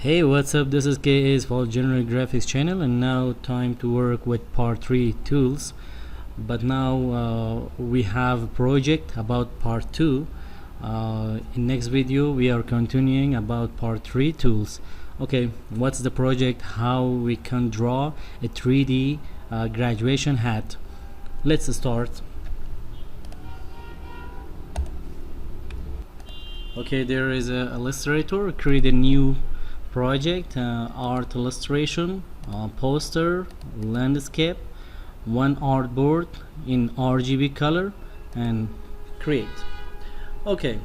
Hey, what's up? This is KA's for General Graphics channel, and now time to work with part 3 tools. But now we have a project about part 2. In next video we are continuing about part 3 tools. Okay, what's the project? How we can draw a 3D graduation hat. Let's start. Okay, there is a Illustrator. Create a new project, art illustration, poster, landscape, one artboard in RGB color, and create. Okay,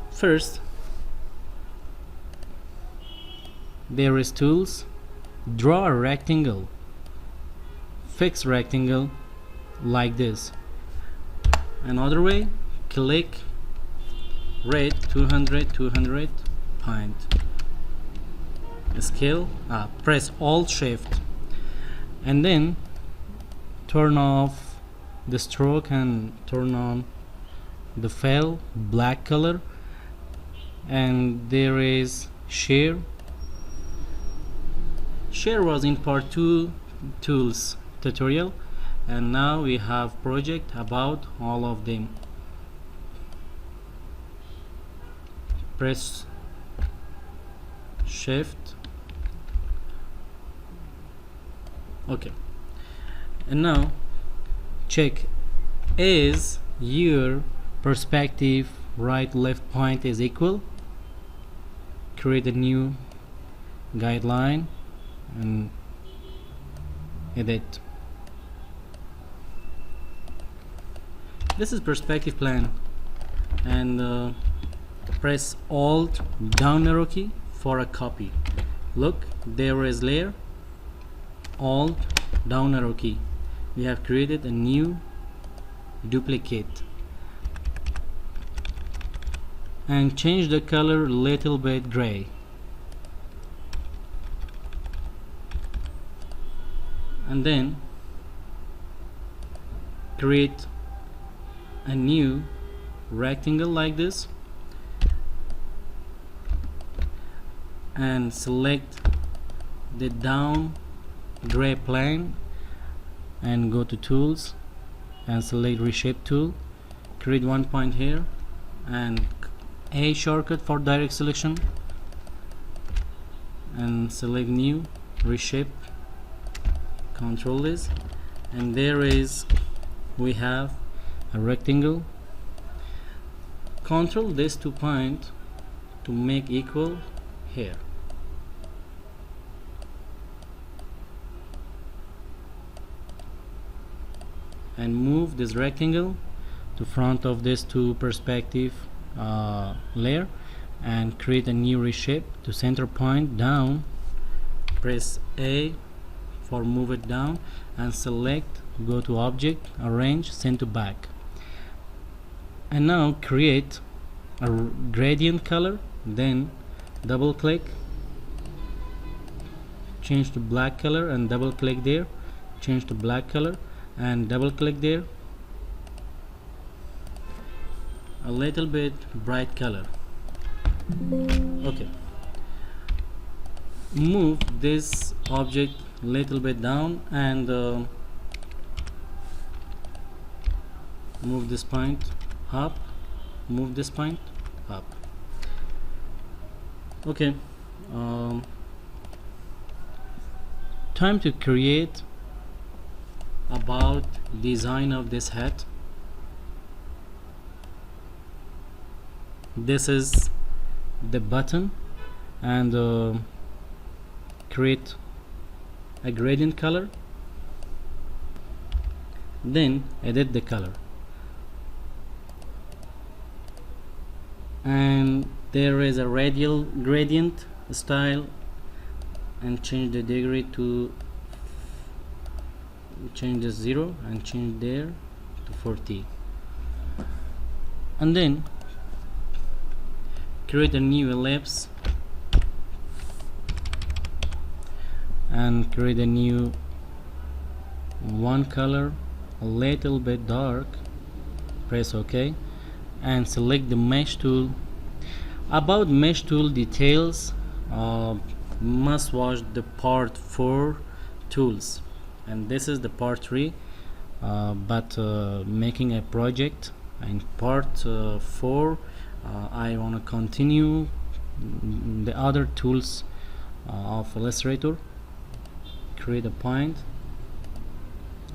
first there is tools. Draw a rectangle, fix rectangle like this. Another way, click red 200 point, scale, press Alt Shift, and then turn off the stroke and turn on the fill black color. And there is share was in part 2 tools tutorial, and now we have project about all of them. Press Shift. Okay, and now check, is your perspective right left point is equal? Create a new guideline and edit. This is perspective plane, and press Alt down arrow key for a copy. Look, there is layer, Alt down arrow key. We have created a new duplicate and change the color little bit gray, and then create a new rectangle like this, and select the down gray plane and go to tools and select reshape tool. Create one point here and A shortcut for direct selection, and select new reshape, control this, and there is we have a rectangle. Control this 2 point to make equal here, and move this rectangle to front of this 2 perspective layer, and create a new reshape to center point down. Press A for move it down, and select, go to object, arrange, send to back, and now create a gradient color. Then double click, change to black color, and double click there, change to black color, and double click there, a little bit bright color. Okay, move this object little bit down, and move this point up, move this point up. Okay, time to create about design of this hat. This is the button, and create a gradient color, then edit the color, and there is a radial gradient style, and change the degree to change the 0 and change there to 40, and then create a new ellipse and create a new one color, a little bit dark. Press OK and select the mesh tool. About mesh tool details, must watch the part 4 tools, and this is the part 3, but making a project in part 4. I want to continue the other tools of Illustrator. Create a point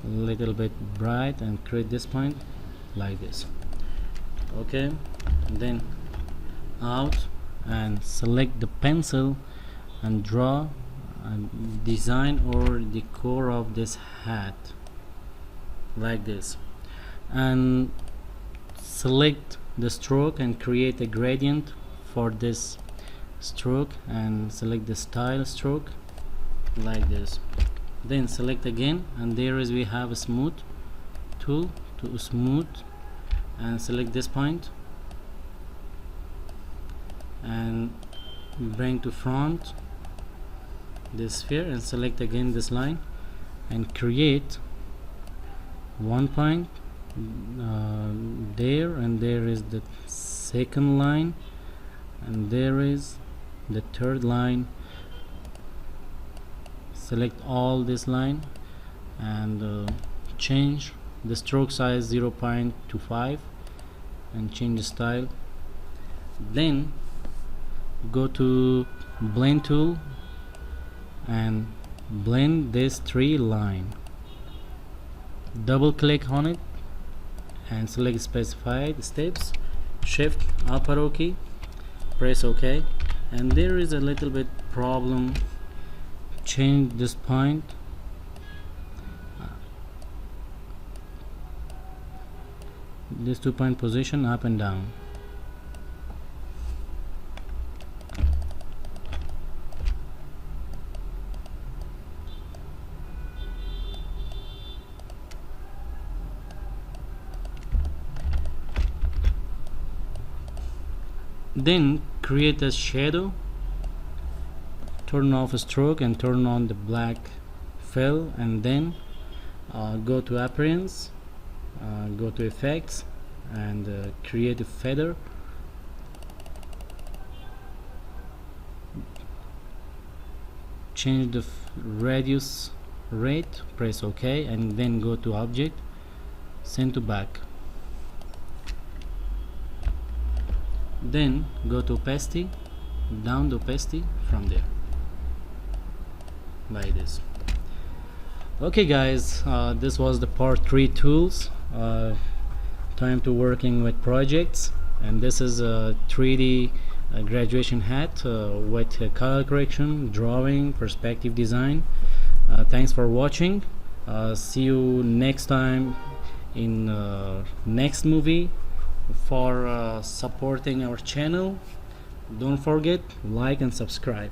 a little bit bright and create this point like this. Okay, then out and select the pencil and draw a design or the core of this hat like this, and select the stroke and create a gradient for this stroke and select the style stroke like this. Then select again, and there is we have a smooth tool to smooth, and select this point and bring to front this sphere, and select again this line and create one point there, and there is the second line, and there is the third line. Select all this line and change the stroke size 0.25 and change the style. Then go to blend tool and blend this 3 line. Double click on it and select specified steps, shift up arrow key, press OK, and there is a little bit problem. Change this point, this 2-point position up and down. Then create a shadow, turn off a stroke and turn on the black fill, and then go to appearance, go to effects and create a feather. Change the radius rate, press OK, and then go to object, send to back. Then go to opacity, down the opacity from there like this. Okay guys, this was the part 3 tools. Time to working with projects, and this is a 3D graduation hat with color correction, drawing, perspective design. Thanks for watching. See you next time in next movie. For supporting our channel, don't forget like and subscribe.